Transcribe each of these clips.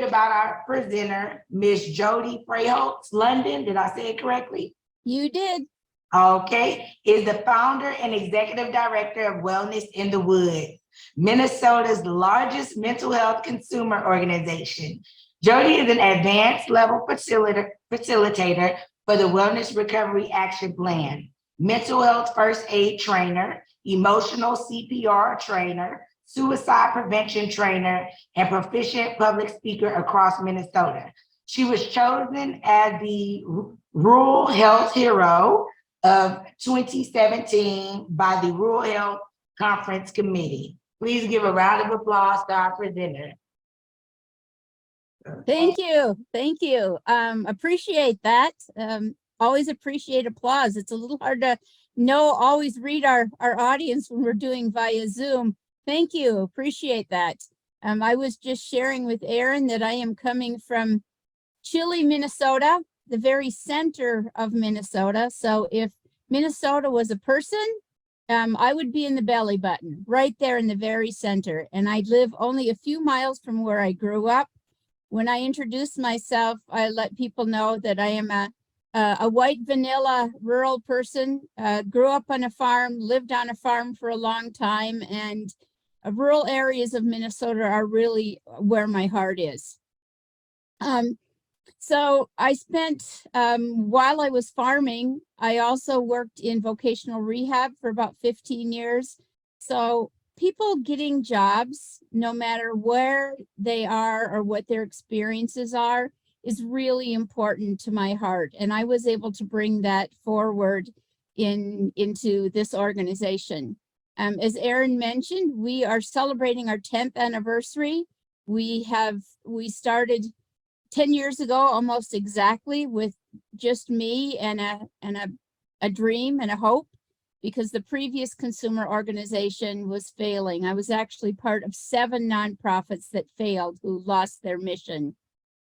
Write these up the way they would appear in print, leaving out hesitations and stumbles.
about our presenter, Miss Jode Freyholtz-London. Did I say it correctly? You did. Okay, is the founder and executive director of Wellness in the Woods, Minnesota's largest mental health consumer organization. Jode is an advanced level facilitator for the Wellness Recovery Action Plan, mental health first aid trainer, emotional CPR trainer, suicide prevention trainer, and proficient public speaker across Minnesota. She was chosen as the Rural Health Hero of 2017 by the Rural Health Conference Committee. Please give a round of applause to our presenter. Thank you. Thank you. Appreciate that. Always appreciate applause. It's a little hard to always read our audience when we're doing via Zoom. Thank you. Appreciate that. I was just sharing with Aaron that I am coming from chilly Minnesota, the very center of Minnesota. So if Minnesota was a person, I would be in the belly button, right there in the very center. And I live only a few miles from where I grew up. When I introduce myself, I let people know that I am a white vanilla rural person, grew up on a farm, lived on a farm for a long time, and rural areas of Minnesota are really where my heart is. So I spent, while I was farming, I also worked in vocational rehab for about 15 years. So people getting jobs, no matter where they are or what their experiences are, is really important to my heart. And I was able to bring that forward into this organization. As Aaron mentioned, we are celebrating our 10th anniversary. We started 10 years ago, almost exactly, with just me and a dream and a hope, because the previous consumer organization was failing. I was actually part of 7 nonprofits that failed, who lost their mission,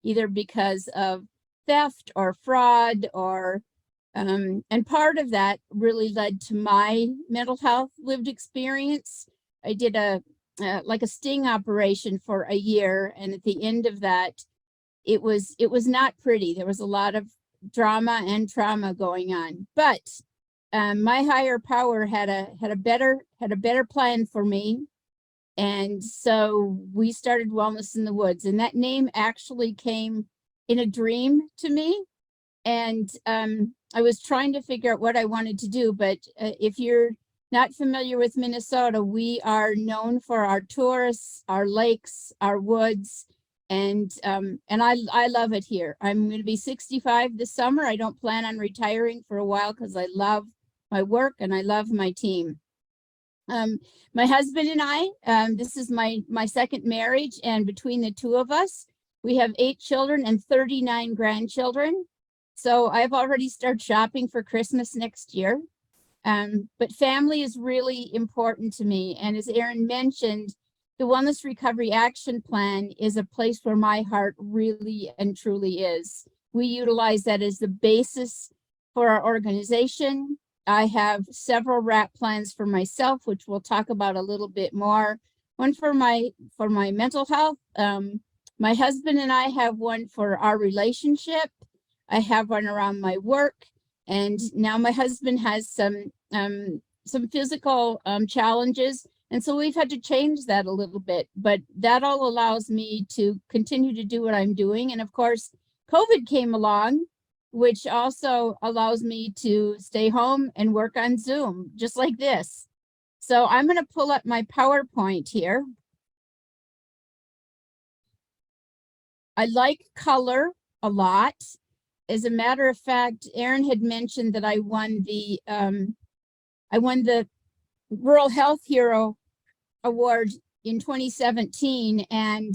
either because of theft or fraud, or and part of that really led to my mental health lived experience. I did like a sting operation for a year, and at the end of that, it was not pretty. There was a lot of drama and trauma going on, but my higher power had a better plan for me. And so we started Wellness in the Woods, and that name actually came in a dream to me. And I was trying to figure out what I wanted to do, but if you're not familiar with Minnesota, we are known for our tourists, our lakes, our woods, and I love it here. I'm going to be 65 this summer. I don't plan on retiring for a while because I love my work and I love my team. My husband and I, this is my second marriage, and between the two of us, we have 8 children and 39 grandchildren. So I've already started shopping for Christmas next year. But family is really important to me. And as Aaron mentioned, the Wellness Recovery Action Plan is a place where my heart really and truly is. We utilize that as the basis for our organization. I have several WRAP plans for myself, which we'll talk about a little bit more. One for my mental health. My husband and I have one for our relationship. I have one around my work, and now my husband has some physical challenges, and so we've had to change that a little bit. But that all allows me to continue to do what I'm doing, and of course, COVID came along, which also allows me to stay home and work on Zoom, just like this. So I'm going to pull up my PowerPoint here. I like color a lot. As a matter of fact, Aaron had mentioned that I won the Rural Health Hero Award in 2017, and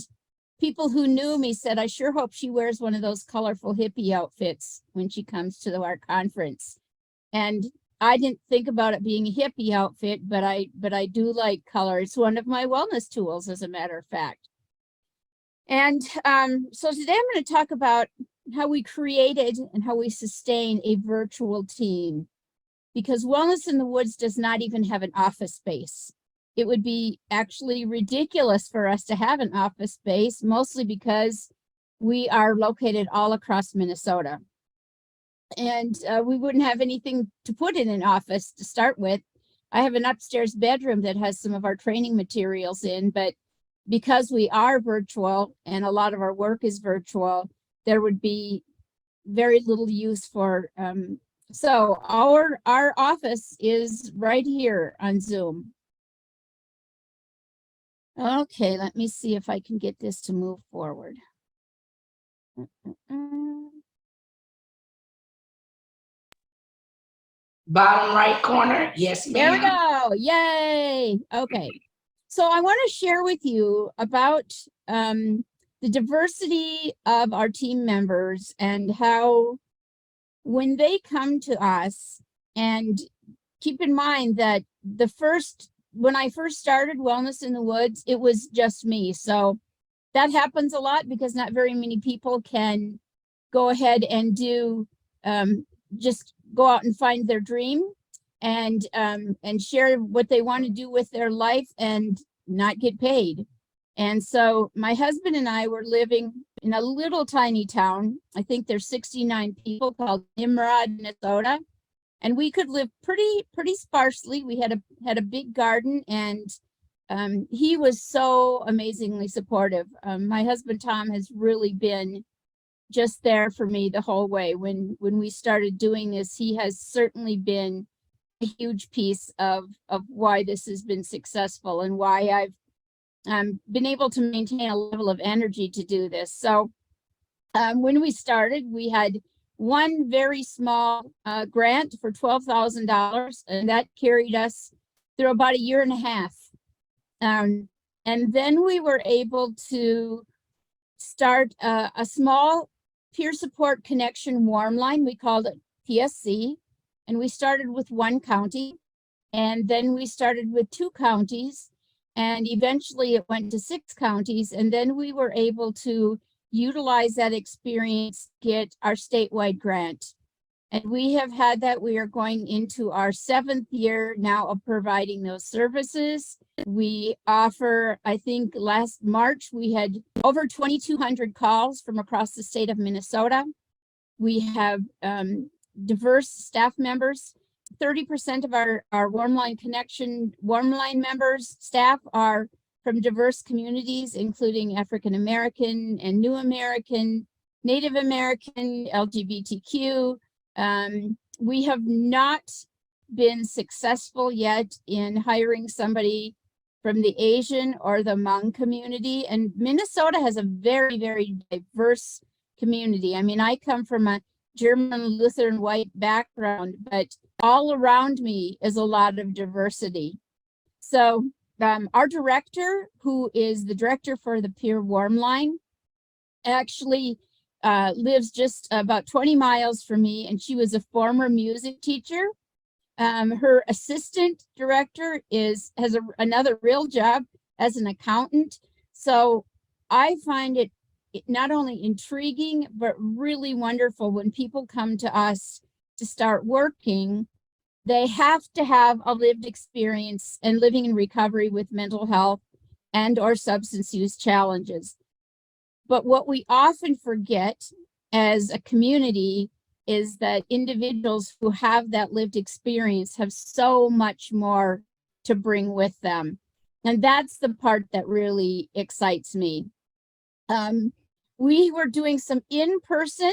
people who knew me said, I sure hope she wears one of those colorful hippie outfits when she comes to our conference. And I didn't think about it being a hippie outfit, but I do like color. It's one of my wellness tools, as a matter of fact. And so today I'm going to talk about how we created and how we sustain a virtual team, because Wellness in the Woods does not even have an office space. It would be actually ridiculous for us to have an office space, mostly because we are located all across Minnesota. And we wouldn't have anything to put in an office to start with. I have an upstairs bedroom that has some of our training materials in, but because we are virtual and a lot of our work is virtual, there would be very little use for, so our office is right here on Zoom. Okay, let me see if I can get this to move forward. Bottom right corner. Yes, ma'am. There we go. Yay. Okay. So I want to share with you about the diversity of our team members and how when they come to us, and keep in mind that when I first started Wellness in the Woods, it was just me. So that happens a lot because not very many people can go ahead and do just go out and find their dream and share what they want to do with their life and not get paid. And so my husband and I were living in a little tiny town. I think there's 69 people, called Nimrod, Minnesota. And we could live pretty sparsely. We had a big garden, and he was so amazingly supportive. My husband, Tom, has really been just there for me the whole way. When we started doing this, he has certainly been a huge piece of why this has been successful and why I've been able to maintain a level of energy to do this. So when we started, we had one very small grant for $12,000, and that carried us through about a year and a half. And then we were able to start a small peer support connection warm line. We called it PSC, and we started with one county, and then we started with 2 counties, and eventually it went to 6 counties. And then we were able to utilize that experience, get our statewide grant. And we have had that. We are going into our 7th year now of providing those services. We offer, I think last March, we had over 2,200 calls from across the state of Minnesota. We have diverse staff members. 30% of our Warm Line Connection Warm Line members, staff, are from diverse communities, including African American and New American, Native American, LGBTQ. We have not been successful yet in hiring somebody from the Asian or the Hmong community. And Minnesota has a very, very diverse community. I mean, I come from a German Lutheran white background, but all around me is a lot of diversity. So our director, who is the director for the Peer Warm Line, actually lives just about 20 miles from me, and she was a former music teacher. Her assistant director has another real job as an accountant. So I find it not only intriguing, but really wonderful when people come to us to start working. They have to have a lived experience and living in recovery with mental health and or substance use challenges. But what we often forget as a community is that individuals who have that lived experience have so much more to bring with them. And that's the part that really excites me. We were doing some in-person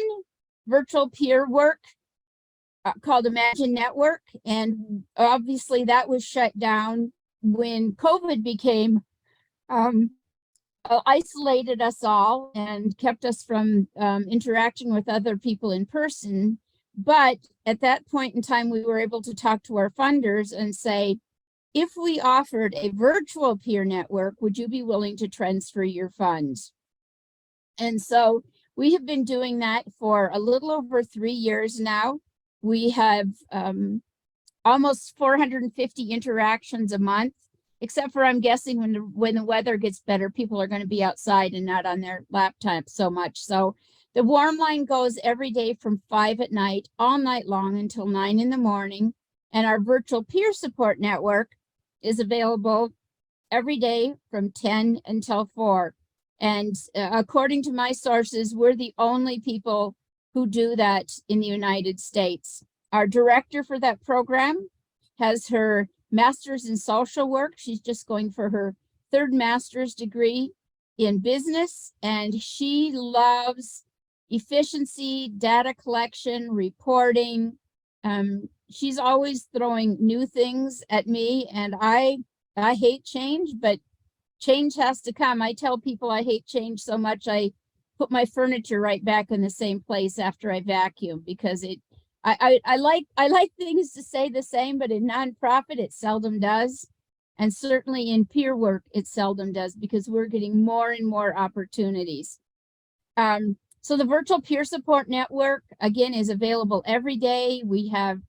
virtual peer work called Imagine Network. And obviously that was shut down when COVID became isolated us all and kept us from interacting with other people in person. But at that point in time, we were able to talk to our funders and say, if we offered a virtual peer network, would you be willing to transfer your funds? And so we have been doing that for a little over 3 years now. We have almost 450 interactions a month, except for, I'm guessing, when the weather gets better, people are going to be outside and not on their laptops so much. So the warm line goes every day from 5 at night, all night long until 9 in the morning. And our virtual peer support network is available every day from 10 until 4. And according to my sources, we're the only people who do that in the United States. Our director for that program has her master's in social work. She's just going for her third master's degree in business, and she loves efficiency, data collection, reporting. She's always throwing new things at me, and I hate change, but change has to come. I tell people I hate change so much I put my furniture right back in the same place after I vacuum, because I like things to stay the same, but in nonprofit it seldom does. And certainly in peer work, it seldom does, because we're getting more and more opportunities. So the Virtual Peer Support Network, again, is available every day. We have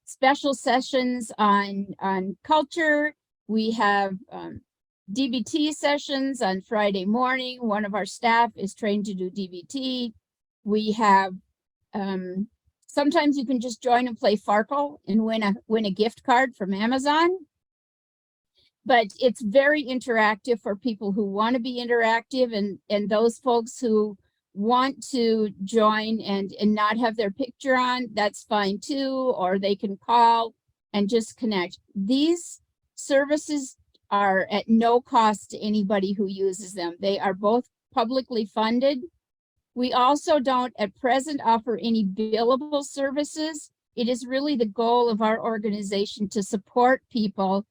special sessions on culture. We have DBT sessions on Friday morning. One of our staff is trained to do DBT. We have, sometimes you can just join and play Farkle and win a gift card from Amazon. But it's very interactive for people who want to be interactive, and those folks who want to join and not have their picture on, that's fine too, or they can call and just connect. These services are at no cost to anybody who uses them. They are both publicly funded. We also don't at present offer any billable services. It is really the goal of our organization to support people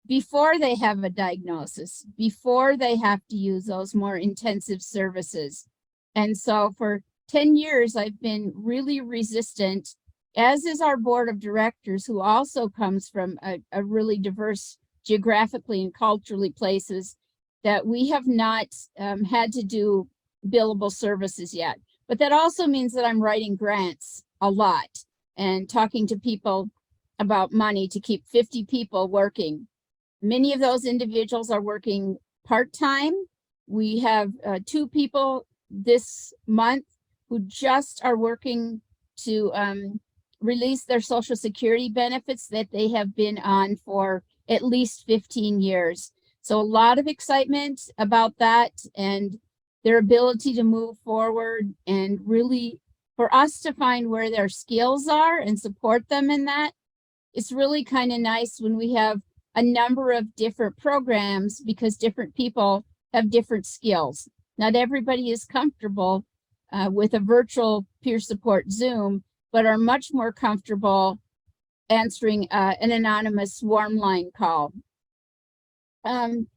before they have a diagnosis, before they have to use those more intensive services. And so for 10 years, I've been really resistant, as is our board of directors, who also comes from a really diverse geographically and culturally places, that we have not had to do billable services yet. But that also means that I'm writing grants a lot and talking to people about money to keep 50 people working. Many of those individuals are working part-time. We have 2 people this month who just are working to release their Social Security benefits that they have been on for at least 15 years. So a lot of excitement about that and their ability to move forward, and really for us to find where their skills are and support them in that. It's really kind of nice when we have a number of different programs, because different people have different skills. Not everybody is comfortable with a virtual peer support Zoom, but are much more comfortable answering an anonymous warm line call. And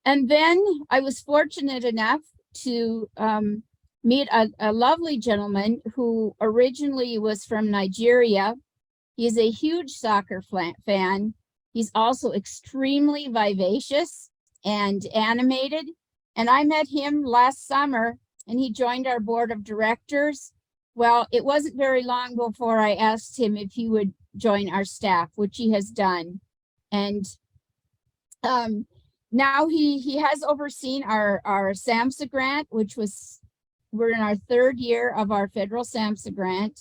then I was fortunate enough to meet a lovely gentleman who originally was from Nigeria. He is a huge soccer fan. He's also extremely vivacious and animated. And I met him last summer, and he joined our board of directors. Well, it wasn't very long before I asked him if he would join our staff, which he has done. And now he has overseen our SAMHSA grant, which we're in our 3rd year of our federal SAMHSA grant.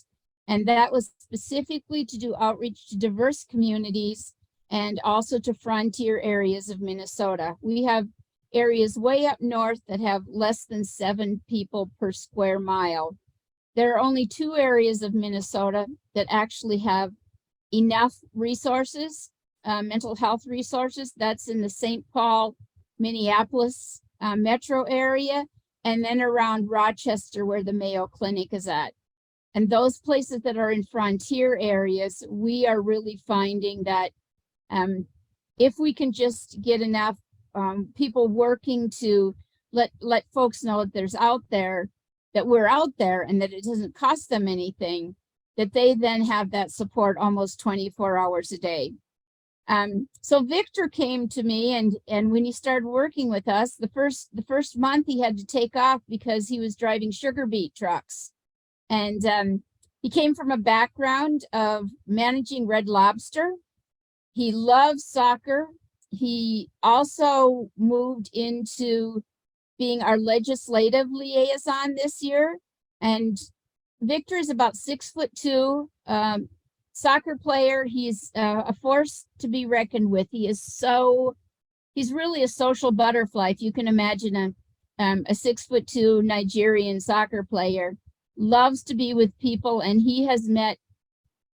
And that was specifically to do outreach to diverse communities and also to frontier areas of Minnesota. We have areas way up north that have less than 7 people per square mile. There are only 2 areas of Minnesota that actually have enough resources, mental health resources. That's in the St. Paul, Minneapolis metro area, and then around Rochester, where the Mayo Clinic is at. And those places that are in frontier areas, we are really finding that if we can just get enough people working to let folks know that that we're out there and that it doesn't cost them anything, that they then have that support almost 24 hours a day. So Victor came to me, and when he started working with us, the first month he had to take off because he was driving sugar beet trucks. And he came from a background of managing Red Lobster. He loves soccer. He also moved into being our legislative liaison this year. And Victor is about 6'2", soccer player. He's a force to be reckoned with. He's really a social butterfly. If you can imagine a 6'2" Nigerian soccer player, loves to be with people, and he has met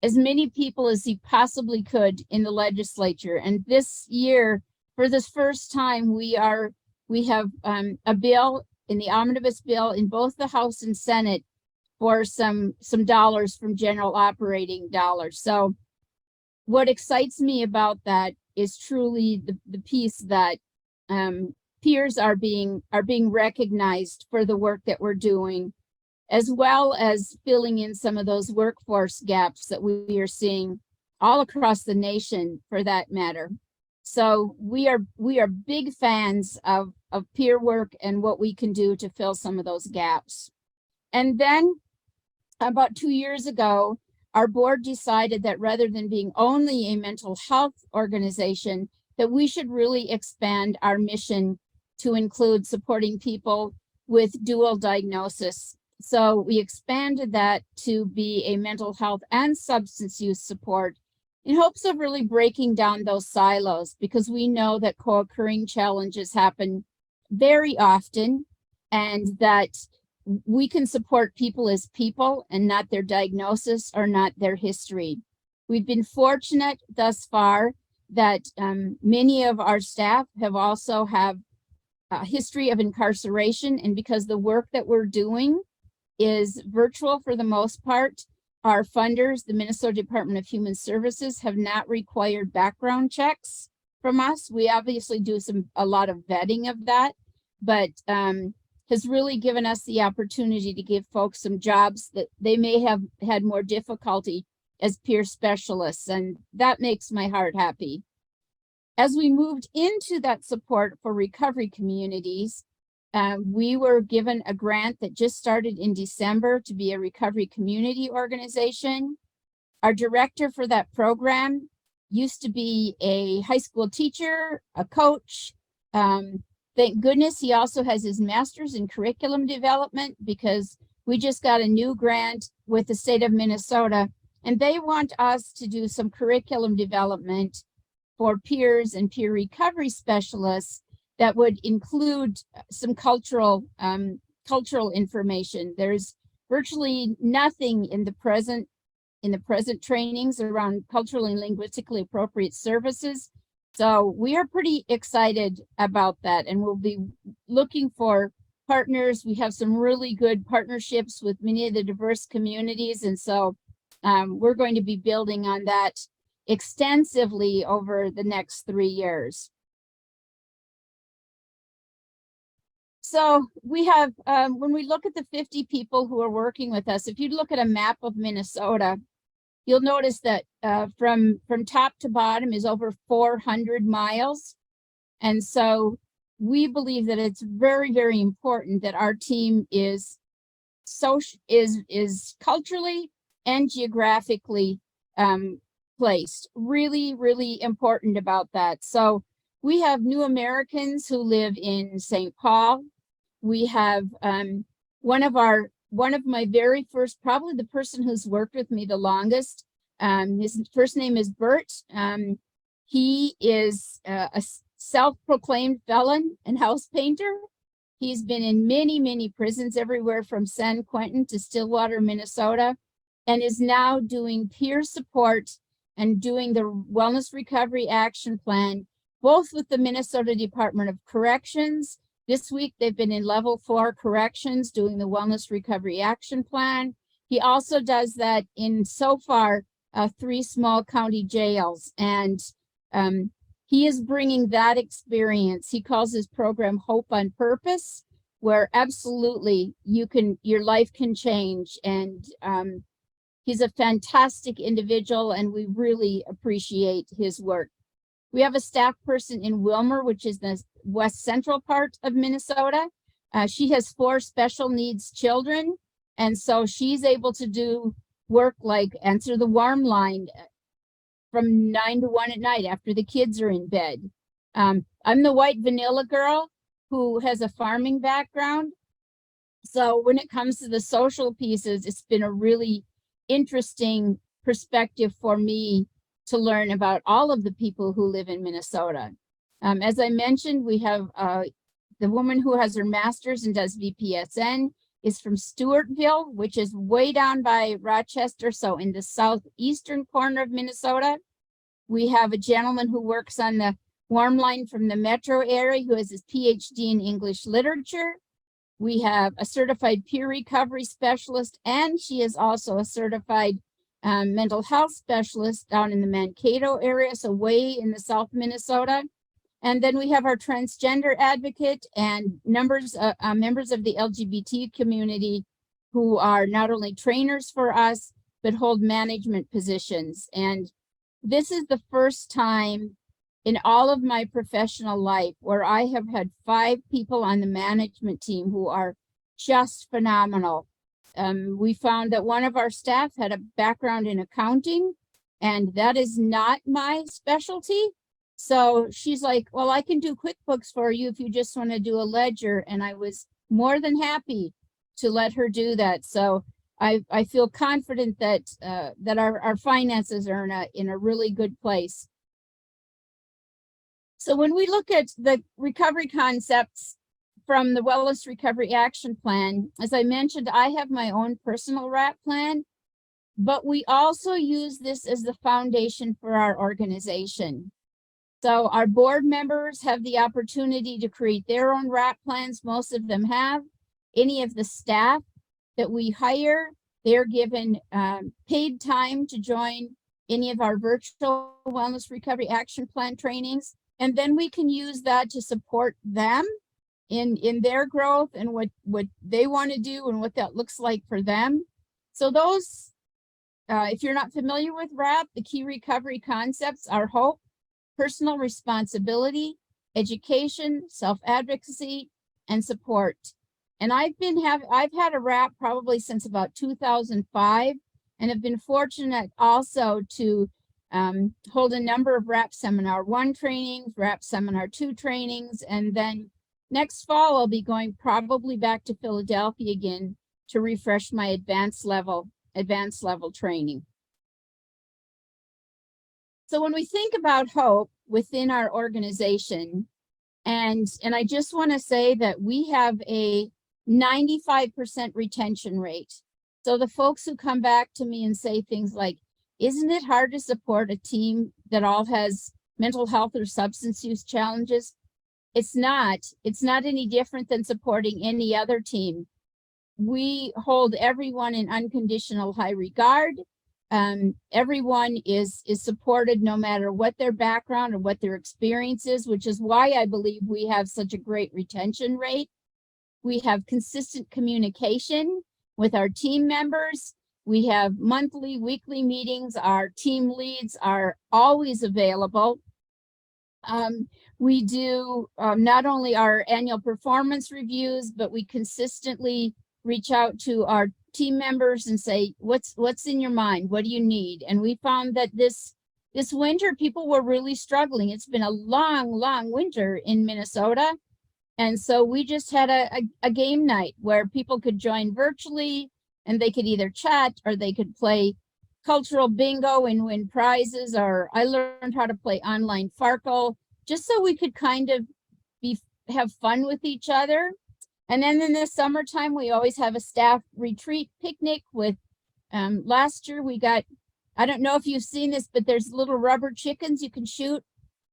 as many people as he possibly could in the legislature. And this year, for the first time, we have a bill in the omnibus bill in both the House and Senate for some dollars from general operating dollars. So what excites me about that is truly the piece that peers are being recognized for the work that we're doing, as well as filling in some of those workforce gaps that we are seeing all across the nation, for that matter. So we are big fans of peer work and what we can do to fill some of those gaps. And then about 2 years ago, our board decided that rather than being only a mental health organization, that we should really expand our mission to include supporting people with dual diagnosis. So we expanded that to be a mental health and substance use support in hopes of really breaking down those silos, because we know that co-occurring challenges happen very often, and that we can support people as people and not their diagnosis or not their history. We've been fortunate thus far that many of our staff have also have a history of incarceration, and because the work that we're doing is virtual for the most part, our funders, the Minnesota Department of Human Services, have not required background checks from us. We obviously do a lot of vetting of that, but has really given us the opportunity to give folks some jobs that they may have had more difficulty as peer specialists, and that makes my heart happy. As we moved into that support for recovery communities, we were given a grant that just started in December to be a recovery community organization. Our director for that program used to be a high school teacher, a coach. Thank goodness he also has his master's in curriculum development, because we just got a new grant with the state of Minnesota, and they want us to do some curriculum development for peers and peer recovery specialists that would include some cultural information. There's virtually nothing in the present trainings around culturally and linguistically appropriate services. So we are pretty excited about that, and we'll be looking for partners. We have some really good partnerships with many of the diverse communities, and so we're going to be building on that extensively over the next 3 years. So we have, when we look at the 50 people who are working with us, if you look at a map of Minnesota, you'll notice that from top to bottom is over 400 miles. And so we believe that it's very, very important that our team is culturally and geographically placed. Really, really important about that. So we have new Americans who live in St. Paul. We have one of my very first, probably the person who's worked with me the longest. His first name is Bert. He is a self-proclaimed felon and house painter. He's been in many, many prisons everywhere from San Quentin to Stillwater, Minnesota, and is now doing peer support and doing the Wellness Recovery Action Plan, both with the Minnesota Department of Corrections. This week, they've been in level 4 corrections doing the Wellness Recovery Action Plan. He also does that in, so far, 3 small county jails. And he is bringing that experience. He calls his program Hope on Purpose, where absolutely your life can change. And he's a fantastic individual, and we really appreciate his work. We have a staff person in Wilmer, which is the west central part of Minnesota. She has 4 special needs children, and so she's able to do work like answer the warm line from 9 to 1 at night after the kids are in bed. I'm the white vanilla girl who has a farming background. So when it comes to the social pieces, it's been a really interesting perspective for me to learn about all of the people who live in Minnesota. As I mentioned, we have the woman who has her master's and does VPSN is from Stewartville, which is way down by Rochester, so in the southeastern corner of Minnesota. We have a gentleman who works on the warm line from the metro area who has his PhD in English literature. We have a certified peer recovery specialist, and she is also a certified mental health specialist down in the Mankato area, so way in the South Minnesota. And then we have our transgender advocate and members of the LGBT community who are not only trainers for us, but hold management positions. And this is the first time in all of my professional life where I have had 5 people on the management team who are just phenomenal. We found that one of our staff had a background in accounting, and that is not my specialty. So she's like, well, I can do QuickBooks for you if you just want to do a ledger. And I was more than happy to let her do that. So I feel confident that that our finances are in a really good place. So when we look at the recovery concepts from the Wellness Recovery Action Plan, as I mentioned, I have my own personal RAP plan, but we also use this as the foundation for our organization. So our board members have the opportunity to create their own RAP plans. Most of them have. Any of the staff that we hire, they're given paid time to join any of our virtual Wellness Recovery Action Plan trainings. And then we can use that to support them in their growth and what they want to do and what that looks like for them. So those, if you're not familiar with RAP, the key recovery concepts are hope, personal responsibility, education, self-advocacy, and support. And I've had a RAP probably since about 2005, and have been fortunate also to hold a number of RAP Seminar 1 trainings, RAP Seminar 2 trainings, and then next fall I'll be going probably back to Philadelphia again to refresh my advanced level training. So when we think about hope within our organization, and I just want to say that we have a 95% retention rate. So the folks who come back to me and say things like, isn't it hard to support a team that all has mental health or substance use challenges? It's not. It's not any different than supporting any other team. We hold everyone in unconditional high regard. Everyone is supported no matter what their background or what their experience is, which is why I believe we have such a great retention rate. We have consistent communication with our team members. We have monthly, weekly meetings. Our team leads are always available. We do not only our annual performance reviews, but we consistently reach out to our team members and say, what's in your mind? What do you need? And we found that this winter, people were really struggling. It's been a long winter in Minnesota. And so we just had a game night where people could join virtually, and they could either chat or they could play cultural bingo and win prizes, or I learned how to play online Farkle, just so we could kind of have fun with each other. And then in the summertime, we always have a staff retreat picnic with, last year we got, I don't know if you've seen this, but there's little rubber chickens you can shoot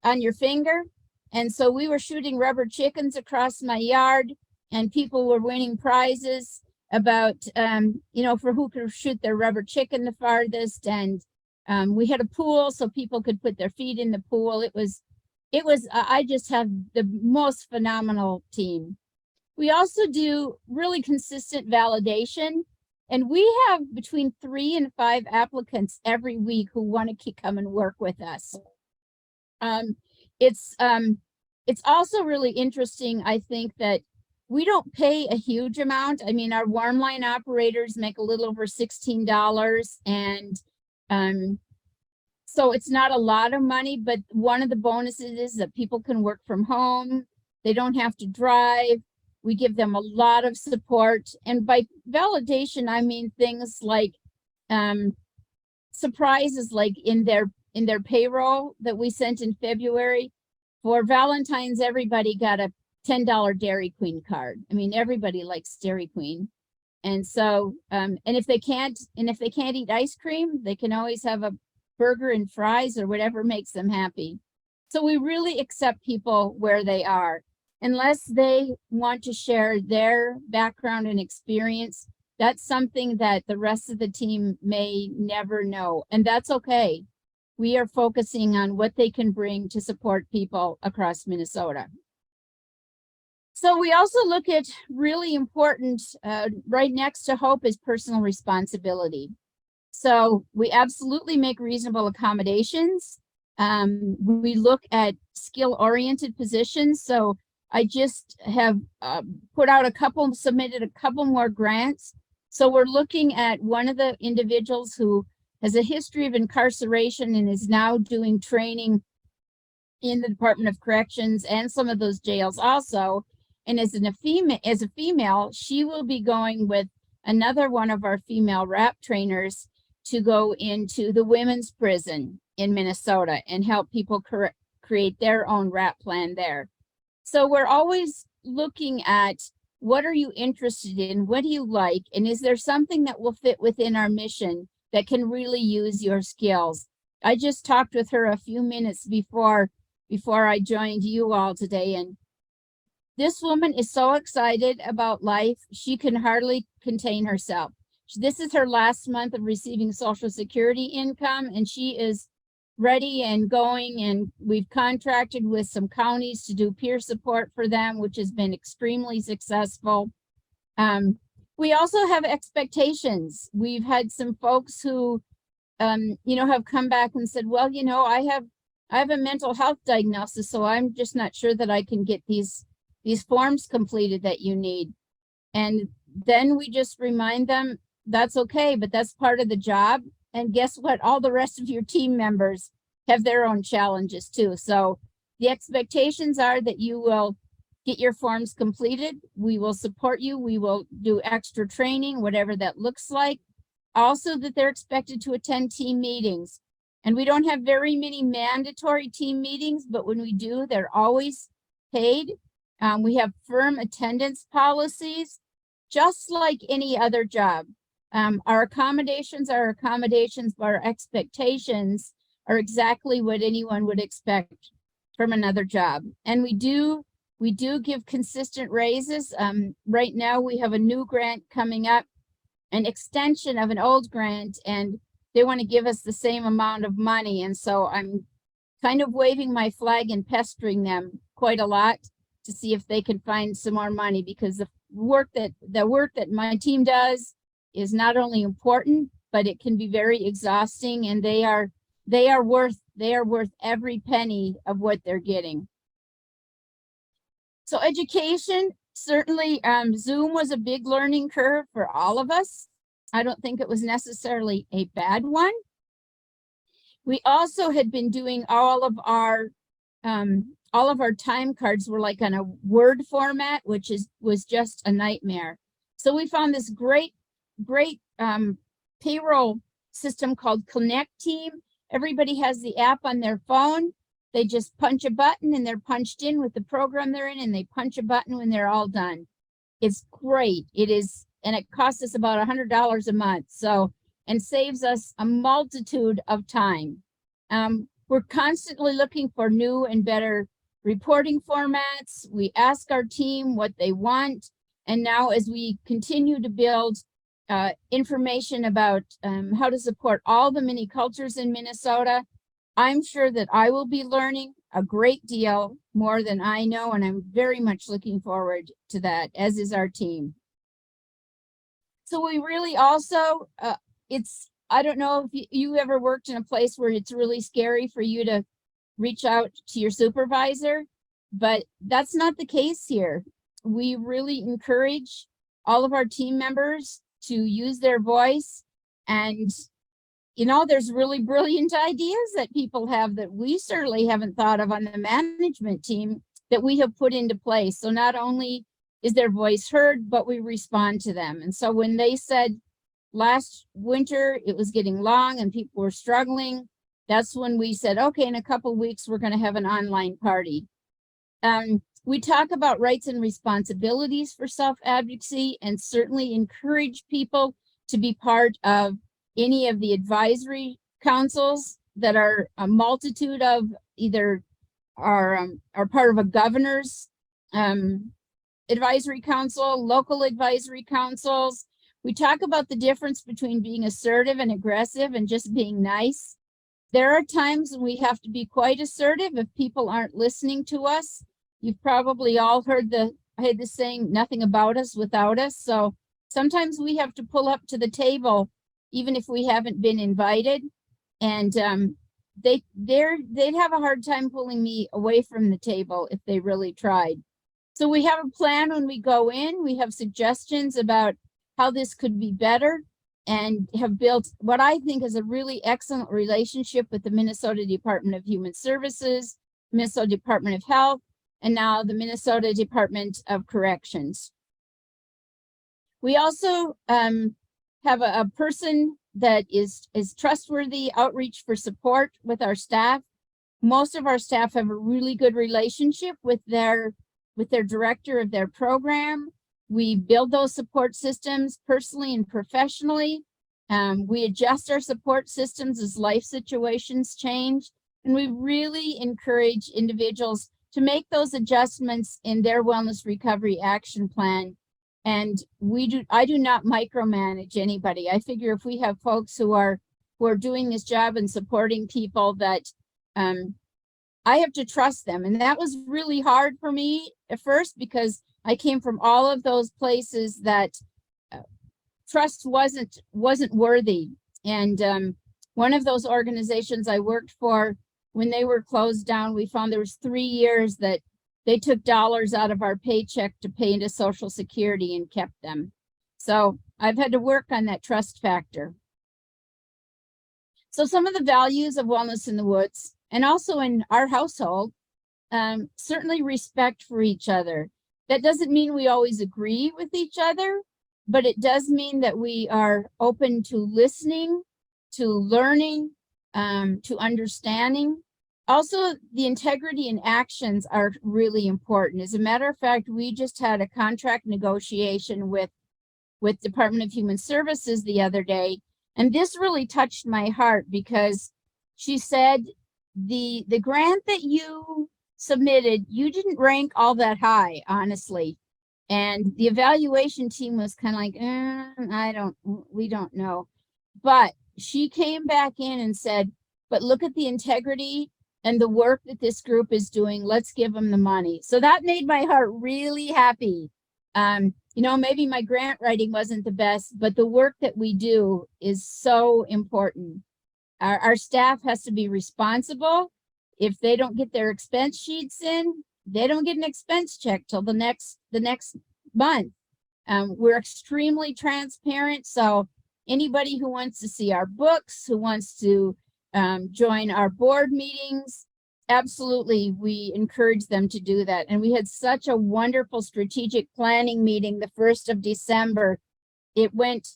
on your finger. And so we were shooting rubber chickens across my yard, and people were winning prizes about, for who could shoot their rubber chicken the farthest. And we had a pool so people could put their feet in the pool. I just have the most phenomenal team. We also do really consistent validation, and we have between 3 and 5 applicants every week who want to come and work with us. It's also really interesting, I think, that we don't pay a huge amount. I mean, our warm line operators make a little over $16, and so it's not a lot of money, but one of the bonuses is that people can work from home. They don't have to drive. We give them a lot of support. And by validation, I mean things like surprises, like in their payroll that we sent in February. For Valentine's, everybody got a $10 Dairy Queen card. I mean, everybody likes Dairy Queen. And so, and if they can't eat ice cream, they can always have a burger and fries or whatever makes them happy. So we really accept people where they are. Unless they want to share their background and experience, that's something that the rest of the team may never know. And that's okay. We are focusing on what they can bring to support people across Minnesota. So we also look at really important, right next to hope is personal responsibility. So we absolutely make reasonable accommodations. We look at skill-oriented positions. So I just have submitted a couple more grants. So we're looking at one of the individuals who has a history of incarceration and is now doing training in the Department of Corrections and some of those jails also. And as a female, she will be going with another one of our female RAP trainers to go into the women's prison in Minnesota and help people create their own RAP plan there. So we're always looking at what are you interested in? What do you like? And is there something that will fit within our mission that can really use your skills? I just talked with her a few minutes before I joined you all today, and this woman is so excited about life, she can hardly contain herself. This is her last month of receiving Social Security income, and she is ready and going, and we've contracted with some counties to do peer support for them, which has been extremely successful. We also have expectations. We've had some folks who, have come back and said, well, I have a mental health diagnosis, so I'm just not sure that I can get these forms completed that you need. And then we just remind them that's okay, but that's part of the job. And guess what? All the rest of your team members have their own challenges too. So the expectations are that you will get your forms completed. We will support you. We will do extra training, whatever that looks like. Also that they're expected to attend team meetings. And we don't have very many mandatory team meetings, but when we do, they're always paid. We have firm attendance policies, just like any other job. Our accommodations are accommodations, but our expectations are exactly what anyone would expect from another job. And we do give consistent raises. Right now we have a new grant coming up, an extension of an old grant, and they want to give us the same amount of money. And so I'm kind of waving my flag and pestering them quite a lot to see if they can find some more money, because the work that my team does is not only important, but it can be very exhausting, and they are worth every penny of what they're getting. So education, certainly Zoom was a big learning curve for all of us. I don't think it was necessarily a bad one. We also had been doing all of our time cards were like on a Word format, which was just a nightmare. So we found this great payroll system called Connect Team. Everybody has the app on their phone. They just punch a button and they're punched in with the program they're in, and they punch a button when they're all done. It's great. It is, and it costs us about $100 a month. So, and saves us a multitude of time. We're constantly looking for new and better reporting formats. We ask our team what they want. And now as we continue to build information about how to support all the many cultures in Minnesota, I'm sure that I will be learning a great deal more than I know, and I'm very much looking forward to that, as is our team. So we really also, I don't know if you ever worked in a place where it's really scary for you to reach out to your supervisor, but that's not the case here. We really encourage all of our team members to use their voice, and there's really brilliant ideas that people have that we certainly haven't thought of on the management team that we have put into place. So not only is their voice heard, but we respond to them. And so when they said last winter it was getting long and people were struggling, that's when we said, okay, in a couple of weeks we're going to have an online party. We talk about rights and responsibilities for self-advocacy and certainly encourage people to be part of any of the advisory councils that are a multitude of either are part of a governor's advisory council, local advisory councils. We talk about the difference between being assertive and aggressive and just being nice. There are times when we have to be quite assertive if people aren't listening to us. You've probably all heard the saying, nothing about us without us. So sometimes we have to pull up to the table, even if we haven't been invited. And they'd have a hard time pulling me away from the table if they really tried. So we have a plan when we go in. We have suggestions about how this could be better, and have built what I think is a really excellent relationship with the Minnesota Department of Human Services, Minnesota Department of Health, and now the Minnesota Department of Corrections. We also have a person that is trustworthy outreach for support with our staff. Most of our staff have a really good relationship with their director of their program. We build those support systems personally and professionally. We adjust our support systems as life situations change, and we really encourage individuals to make those adjustments in their wellness recovery action plan. And I do not micromanage anybody. I figure if we have folks who are doing this job and supporting people, that I have to trust them. And that was really hard for me at first, because I came from all of those places that trust wasn't worthy. And one of those organizations I worked for, when they were closed down, we found there was 3 years that they took dollars out of our paycheck to pay into Social Security and kept them. So I've had to work on that trust factor. So some of the values of Wellness in the Woods, and also in our household, certainly respect for each other. That doesn't mean we always agree with each other, but it does mean that we are open to listening, to learning, to understanding. Also, the integrity in actions are really important. As a matter of fact, we just had a contract negotiation with Department of Human Services the other day, and this really touched my heart, because she said, the grant that you submitted, you didn't rank all that high, honestly. And the evaluation team was kind of like, we don't know. But she came back in and said, but look at the integrity and the work that this group is doing. Let's give them the money. So that made my heart really happy. You know, maybe my grant writing wasn't the best, but the work that we do is so important. Our staff has to be responsible. If they don't get their expense sheets in, they don't get an expense check till the next month. We're extremely transparent. So anybody who wants to see our books, who wants to join our board meetings, absolutely, we encourage them to do that. And we had such a wonderful strategic planning meeting the 1st of December. It went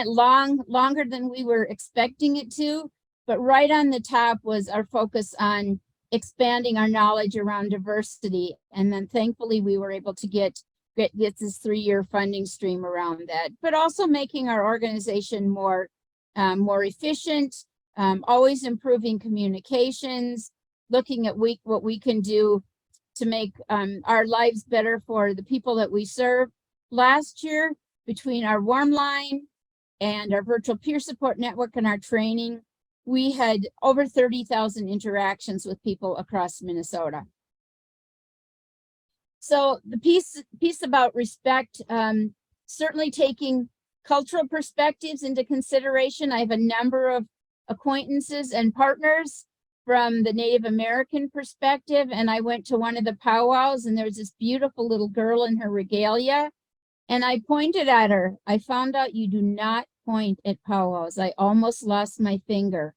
longer than we were expecting it to, but right on the top was our focus on expanding our knowledge around diversity. And then thankfully we were able to get this 3-year funding stream around that, but also making our organization more efficient, always improving communications, looking at what we can do to make our lives better for the people that we serve. Last year, between our warm line and our virtual peer support network and our training, we had over 30,000 interactions with people across Minnesota. So the piece about respect, certainly taking cultural perspectives into consideration. I have a number of acquaintances and partners from the Native American perspective, and I went to one of the powwows, and there was this beautiful little girl in her regalia, and I pointed at her. I found out you do not point at powwows. I almost lost my finger.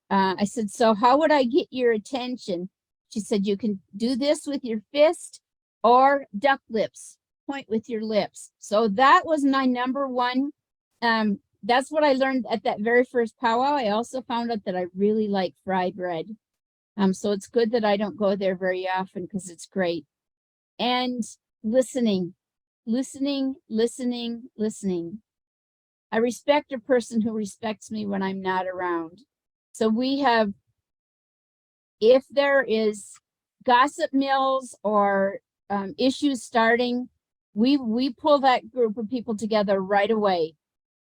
I said, so how would I get your attention? She said, you can do this with your fist or duck lips, point with your lips. So that was my number one. That's what I learned at that very first powwow. I also found out that I really like fried bread. So it's good that I don't go there very often, because it's great. and listening, listening, listening, listening. I respect a person who respects me when I'm not around. So we have, if there is gossip mills or issues starting, we pull that group of people together right away,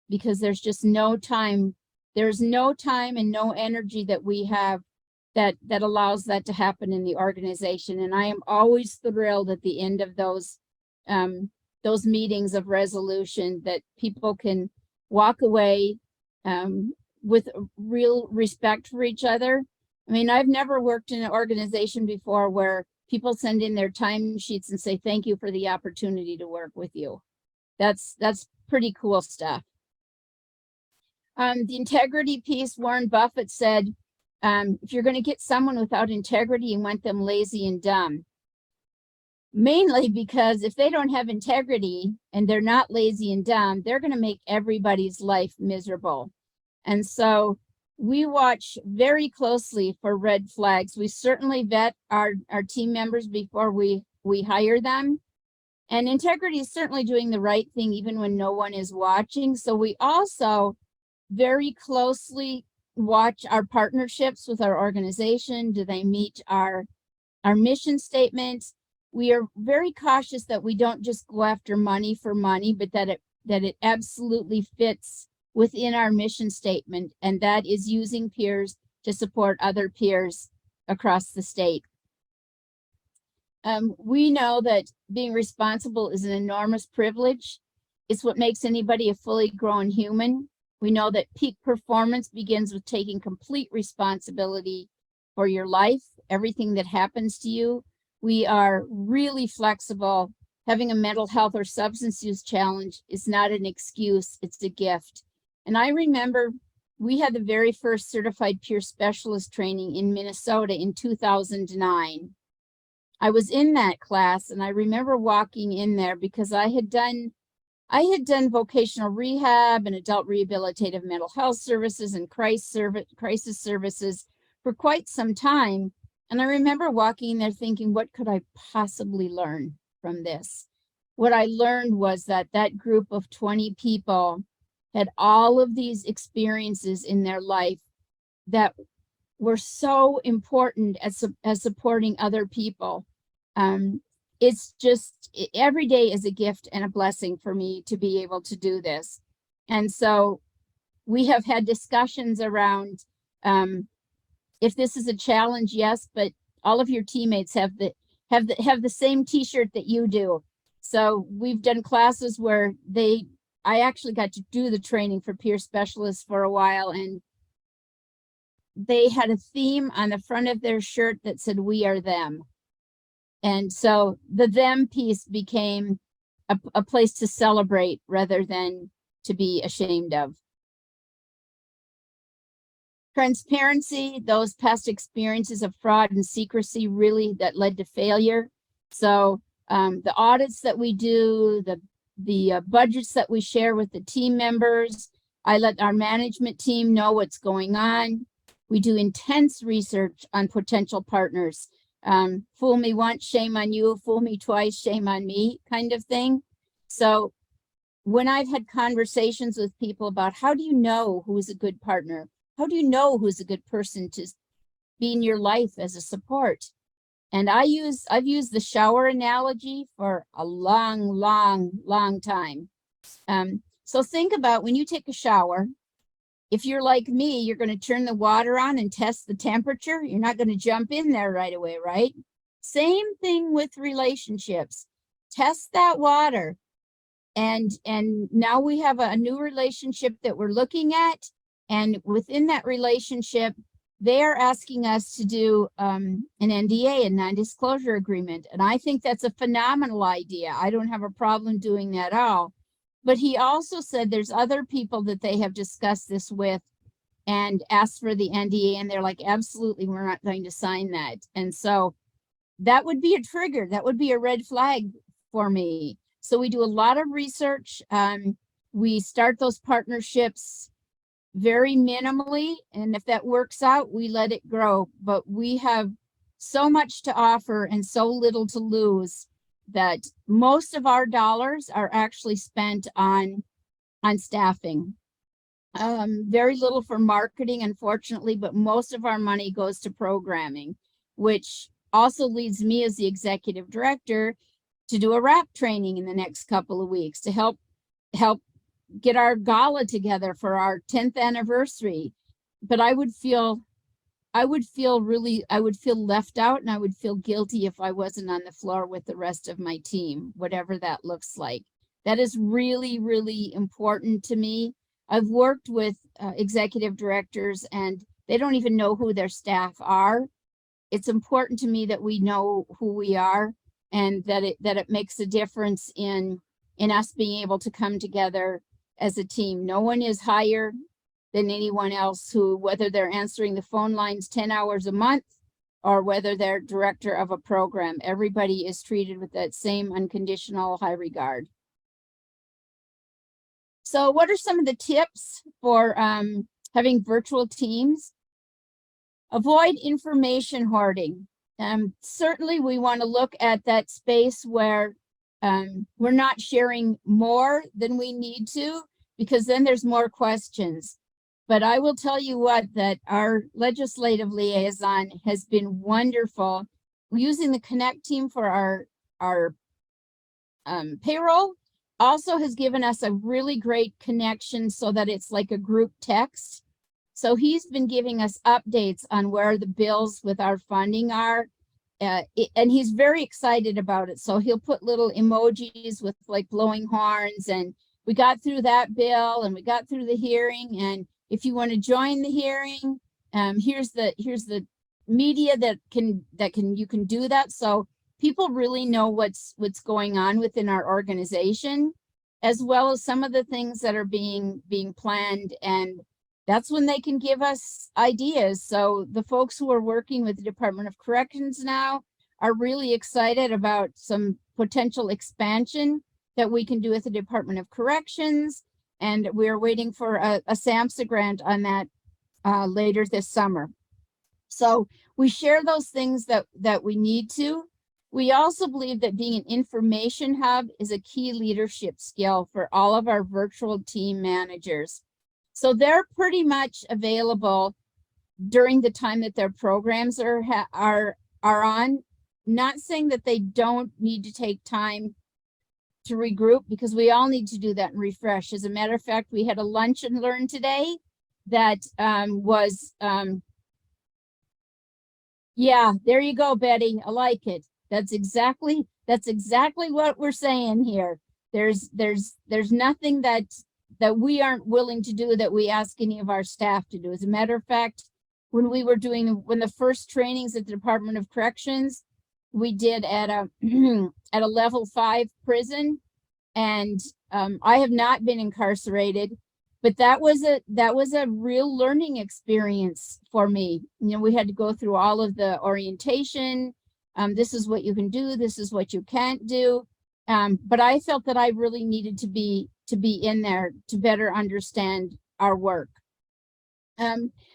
because there's just no time. There's no time and no energy that we have that allows that to happen in the organization. And I am always thrilled at the end of those meetings of resolution that people can walk away with real respect for each other. I mean, I've never worked in an organization before where people send in their time sheets and say, thank you for the opportunity to work with you. That's pretty cool stuff. The integrity piece, Warren Buffett said, if you're going to get someone without integrity, you want them lazy and dumb. Mainly because if they don't have integrity and they're not lazy and dumb, they're going to make everybody's life miserable. And so we watch very closely for red flags. We certainly vet our team members before we hire them. And integrity is certainly doing the right thing even when no one is watching. So we also very closely watch our partnerships with our organization. Do they meet our mission statement? We are very cautious that we don't just go after money for money, but that it absolutely fits within our mission statement, and that is using peers to support other peers across the state. We know that being responsible is an enormous privilege. It's what makes anybody a fully grown human. We know that peak performance begins with taking complete responsibility for your life, everything that happens to you. We are really flexible. Having a mental health or substance use challenge is not an excuse, it's a gift. And I remember we had the very first certified peer specialist training in Minnesota in 2009. I was in that class and I remember walking in there because I had done vocational rehab and adult rehabilitative mental health services and crisis services for quite some time. And I remember walking in there thinking, what could I possibly learn from this? What I learned was that that group of 20 people had all of these experiences in their life that were so important as supporting other people. It's just, every day is a gift and a blessing for me to be able to do this. And so we have had discussions around, if this is a challenge, yes, but all of your teammates have the same t-shirt that you do. So we've done classes where I actually got to do the training for peer specialists for a while, and they had a theme on the front of their shirt that said, we are them. And so the them piece became a place to celebrate rather than to be ashamed of. Transparency, those past experiences of fraud and secrecy really that led to failure. So the audits that we do, the budgets that we share with the team members, I let our management team know what's going on. We do intense research on potential partners. Fool me once, shame on you. Fool me twice, shame on me, kind of thing. So when I've had conversations with people about how do you know who's a good partner? How do you know who's a good person to be in your life as a support? And I've used the shower analogy for a long time. So think about when you take a shower. If you're like me, you're going to turn the water on and test the temperature. You're not going to jump in there right away, right? Same thing with relationships. Test that water. And now we have a new relationship that we're looking at. And within that relationship, they are asking us to do an NDA, a non-disclosure agreement. And I think that's a phenomenal idea. I don't have a problem doing that at all. But he also said there's other people that they have discussed this with and asked for the NDA, and they're like, absolutely, we're not going to sign that. And so that would be a trigger. That would be a red flag for me. So we do a lot of research. We start those partnerships very minimally, and if that works out, we let it grow. But we have so much to offer and so little to lose that most of our dollars are actually spent on staffing. Very little for marketing, unfortunately, but most of our money goes to programming, which also leads me as the executive director to do a rap training in the next couple of weeks to help get our gala together for our 10th anniversary. But I would feel left out, and I would feel guilty if I wasn't on the floor with the rest of my team, whatever that looks like. That is really, really important to me. I've worked with executive directors and they don't even know who their staff are. It's important to me that we know who we are, and that it makes a difference in us being able to come together as a team. No one is higher than anyone else, who, whether they're answering the phone lines 10 hours a month or whether they're director of a program, everybody is treated with that same unconditional high regard. So what are some of the tips for having virtual teams? Avoid information hoarding. Certainly we want to look at that space where we're not sharing more than we need to, because then there's more questions. But I will tell you what, that our legislative liaison has been wonderful using the Connect team for our payroll. Also has given us a really great connection so that it's like a group text. So he's been giving us updates on where the bills with our funding are. And he's very excited about it. So he'll put little emojis with like blowing horns, and we got through that bill and we got through the hearing. And if you want to join the hearing, here's the media that you can do that. So people really know what's going on within our organization, as well as some of the things that are being planned, and that's when they can give us ideas. So the folks who are working with the Department of Corrections now are really excited about some potential expansion that we can do with the Department of Corrections, and we're waiting for a SAMHSA grant on that later this summer. So we share those things that we need to. We also believe that being an information hub is a key leadership skill for all of our virtual team managers. So they're pretty much available during the time that their programs are on. Not saying that they don't need to take time to regroup, because we all need to do that and refresh. As a matter of fact, we had a lunch and learn today that yeah, there you go, Betty. I like it. That's exactly what we're saying here. There's nothing that we aren't willing to do that we ask any of our staff to do. As a matter of fact, when the first trainings at the Department of Corrections, we did at a at a level 5 prison, and I have not been incarcerated, but that was a real learning experience for me. You know, we had to go through all of the orientation. This is what you can do, this is what you can't do. But I felt that I really needed to be in there to better understand our work.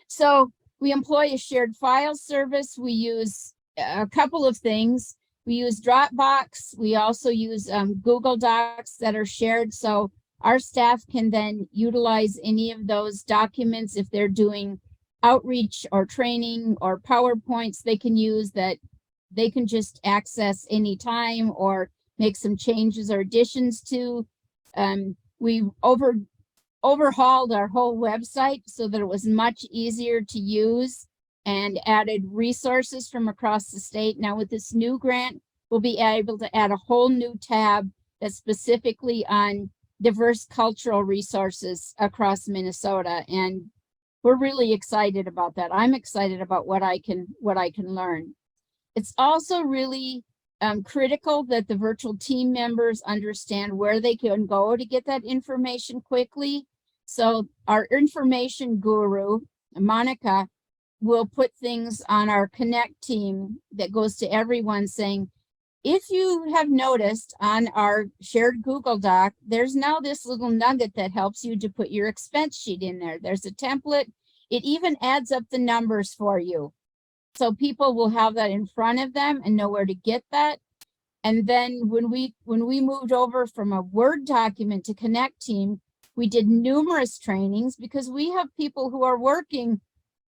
So we employ a shared file service. We use a couple of things. We use Dropbox. We also use Google Docs that are shared. So our staff can then utilize any of those documents if they're doing outreach or training or PowerPoints. They can use that. They can just access anytime or make some changes or additions to. We overhauled our whole website so that it was much easier to use, and added resources from across the state. Now with this new grant, we'll be able to add a whole new tab that's specifically on diverse cultural resources across Minnesota. And we're really excited about that. I'm excited about what I can learn. It's also really critical that the virtual team members understand where they can go to get that information quickly. So our information guru, Monica, will put things on our Connect team that goes to everyone saying, if you have noticed on our shared Google Doc, there's now this little nugget that helps you to put your expense sheet in there. There's a template. It even adds up the numbers for you. So people will have that in front of them and know where to get that. And then when we moved over from a Word document to Connect Team, we did numerous trainings because we have people who are working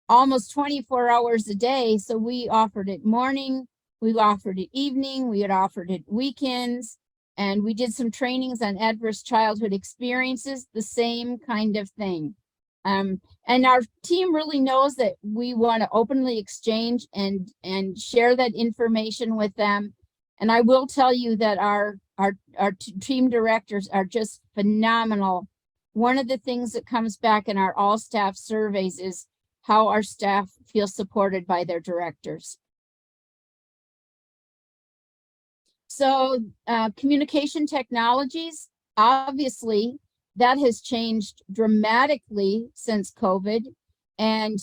almost 24 hours a day. So we offered it morning, we offered it evening, we had offered it weekends, and we did some trainings on adverse childhood experiences, the same kind of thing. And our team really knows that we want to openly exchange and share that information with them. And I will tell you that our team directors are just phenomenal. One of the things that comes back in our all staff surveys is how our staff feel supported by their directors. So communication technologies, obviously, that has changed dramatically since COVID, and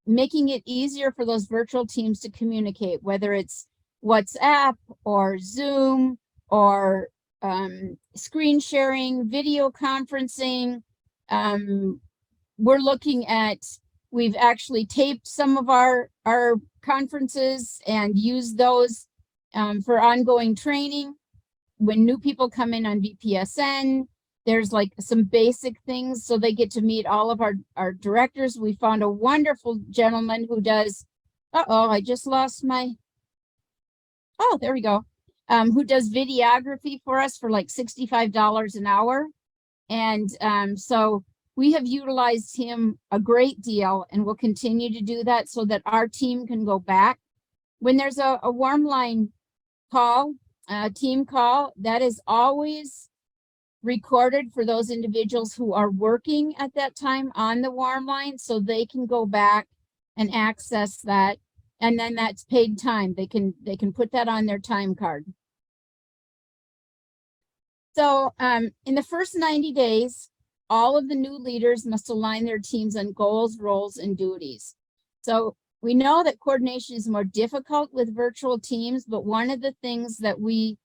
making it easier for those virtual teams to communicate, whether it's WhatsApp or Zoom or screen sharing, video conferencing. We're looking at, we've actually taped some of our conferences and used those for ongoing training. When new people come in on VPSN, there's like some basic things so they get to meet all of our directors. We found a wonderful gentleman who does, I just lost my, there we go. Who does videography for us for like $65 an hour. And so we have utilized him a great deal, and we'll continue to do that so that our team can go back. When there's a warm line call, team call, that is always recorded for those individuals who are working at that time on the warm line, so they can go back and access that, and then that's paid time. They can put that on their time card. So in the first 90 days, all of the new leaders must align their teams on goals, roles, and duties. So we know that coordination is more difficult with virtual teams, but one of the things that we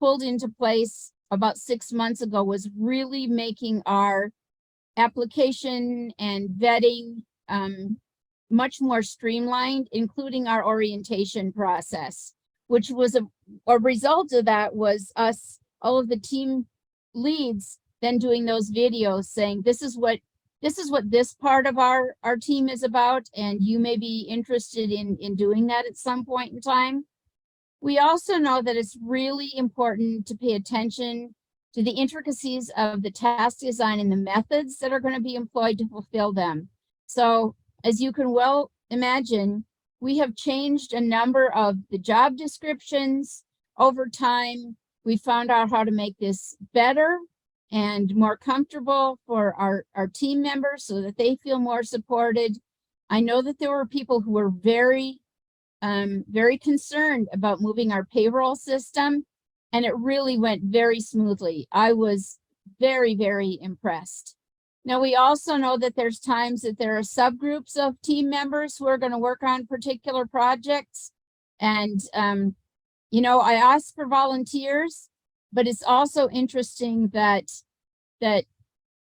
pulled into place about 6 months ago was really making our application and vetting much more streamlined, including our orientation process, which was a result of that was us, all of the team leads, then doing those videos saying, this is what this part of our team is about, and you may be interested in doing that at some point in time. We also know that it's really important to pay attention to the intricacies of the task design and the methods that are going to be employed to fulfill them. So as you can well imagine, we have changed a number of the job descriptions over time. We found out how to make this better and more comfortable for our team members so that they feel more supported. I know that there were people who were very concerned about moving our payroll system, and it really went very smoothly. I was very, very impressed. Now, we also know that there's times that there are subgroups of team members who are going to work on particular projects. And, you know, I asked for volunteers, but it's also interesting that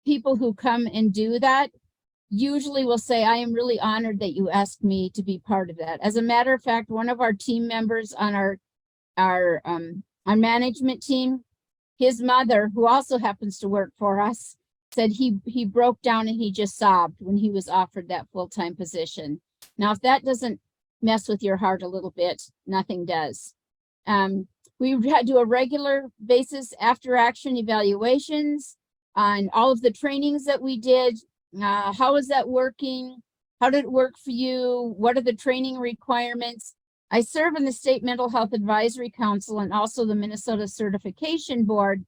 people who come and do that usually will say, I am really honored that you asked me to be part of that. As a matter of fact, one of our team members on our management team, his mother, who also happens to work for us, said he broke down and he just sobbed when he was offered that full-time position. Now, if that doesn't mess with your heart a little bit, nothing does. We do a regular basis after action evaluations on all of the trainings that we did. How is that working? How did it work for you? What are the training requirements? I serve in the State Mental Health Advisory Council and also the Minnesota Certification Board,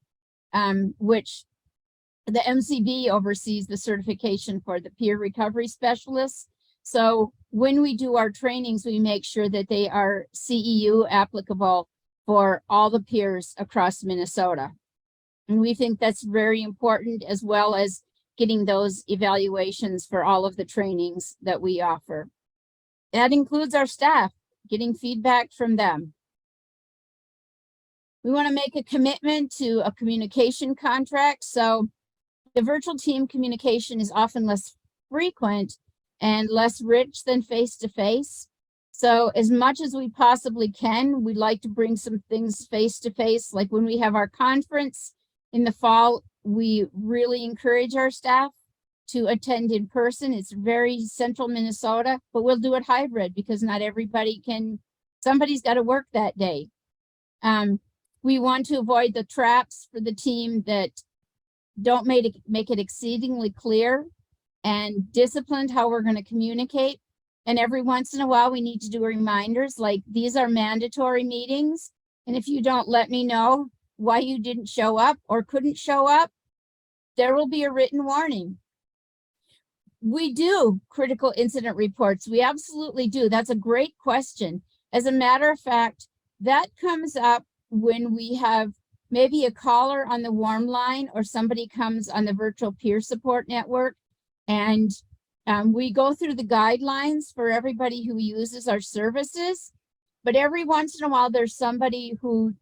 which the MCB oversees the certification for the peer recovery specialists. So when we do our trainings, we make sure that they are CEU applicable for all the peers across Minnesota. And we think that's very important, as well as getting those evaluations for all of the trainings that we offer. That includes our staff, getting feedback from them. We want to make a commitment to a communication contract. So the virtual team communication is often less frequent and less rich than face-to-face. So as much as we possibly can, we'd like to bring some things face to face. Like when we have our conference in the fall, we really encourage our staff to attend in person. It's very central Minnesota, but we'll do it hybrid because not everybody can, somebody's got to work that day. We want to avoid the traps for the team that don't make it exceedingly clear and disciplined how we're going to communicate. And every once in a while, we need to do reminders like these are mandatory meetings. And if you don't let me know why you didn't show up or couldn't show up, there will be a written warning. We do critical incident reports. We absolutely do. That's a great question. As a matter of fact, that comes up when we have maybe a caller on the warm line or somebody comes on the virtual peer support network, and we go through the guidelines for everybody who uses our services. But every once in a while, there's somebody who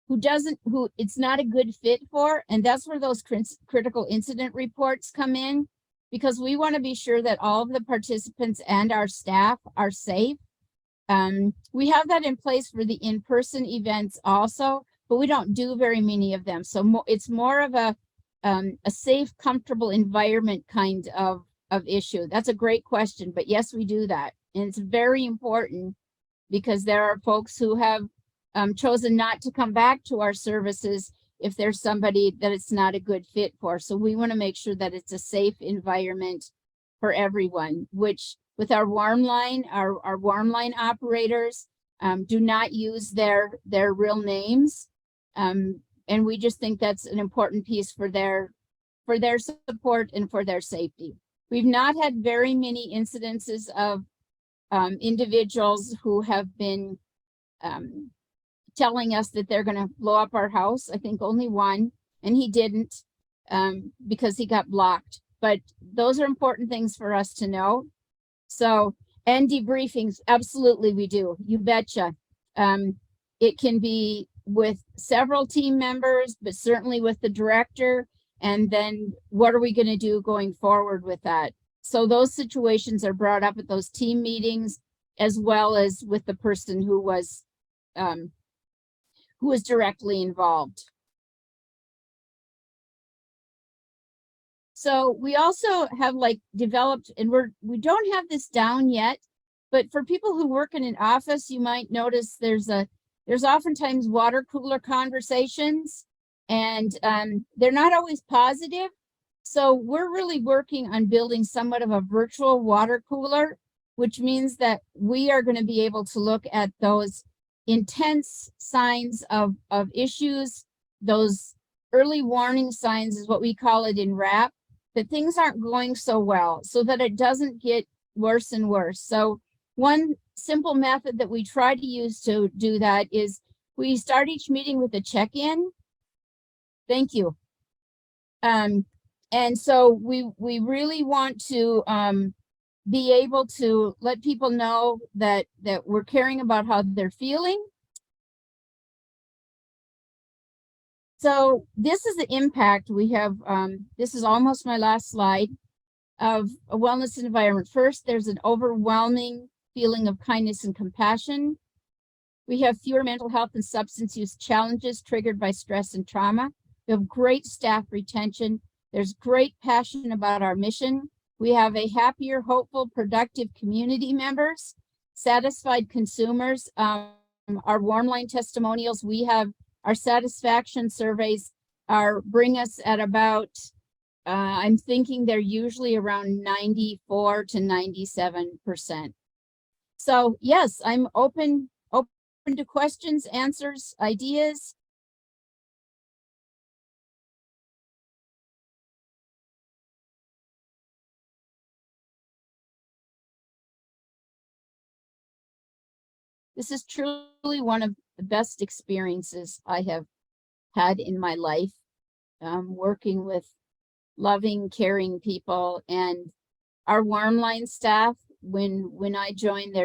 it's not a good fit for, and that's where those critical incident reports come in, because we want to be sure that all of the participants and our staff are safe. We have that in place for the in-person events also, but we don't do very many of them. So it's more of a safe, comfortable environment kind of issue. That's a great question, but yes, we do that. And it's very important because there are folks who have chosen not to come back to our services if there's somebody that it's not a good fit for. So we want to make sure that it's a safe environment for everyone, which with our warm line, our warm line operators do not use their real names. And we just think that's an important piece for their support and for their safety. We've not had very many incidences of individuals who have been telling us that they're going to blow up our house. I think only one, and he didn't because he got blocked. But those are important things for us to know. So, and debriefings, absolutely we do. You betcha. It can be with several team members, but certainly with the director. And then what are we going to do going forward with that? So those situations are brought up at those team meetings, as well as with the person who was directly involved. So we also have developed, and we don't have this down yet, but for people who work in an office, you might notice there's oftentimes water cooler conversations, and they're not always positive. So we're really working on building somewhat of a virtual water cooler, which means that we are going to be able to look at those intense signs of issues, those early warning signs is what we call it in RAP, that things aren't going so well, so that it doesn't get worse and worse. So one simple method that we try to use to do that is we start each meeting with a check-in. Thank you. And so we really want to be able to let people know that we're caring about how they're feeling. So this is the impact we have. This is almost my last slide of a wellness environment. First, there's an overwhelming feeling of kindness and compassion. We have fewer mental health and substance use challenges triggered by stress and trauma. We have great staff retention. There's great passion about our mission. We have a happier, hopeful, productive community members, satisfied consumers. Our warm line testimonials, we have our satisfaction surveys bring us at about, I'm thinking they're usually around 94 to 97%. So yes, I'm open to questions, answers, ideas. This is truly one of the best experiences I have had in my life, working with loving, caring people. And our warm line staff, when I joined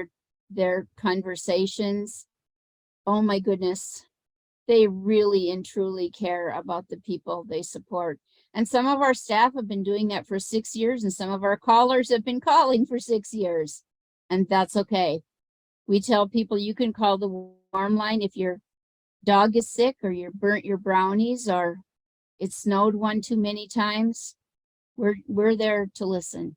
their conversations, oh my goodness, they really and truly care about the people they support. And some of our staff have been doing that for 6 years, and some of our callers have been calling for 6 years, and that's okay. We tell people you can call the warm line if your dog is sick or you burnt your brownies or it snowed one too many times. We're there to listen.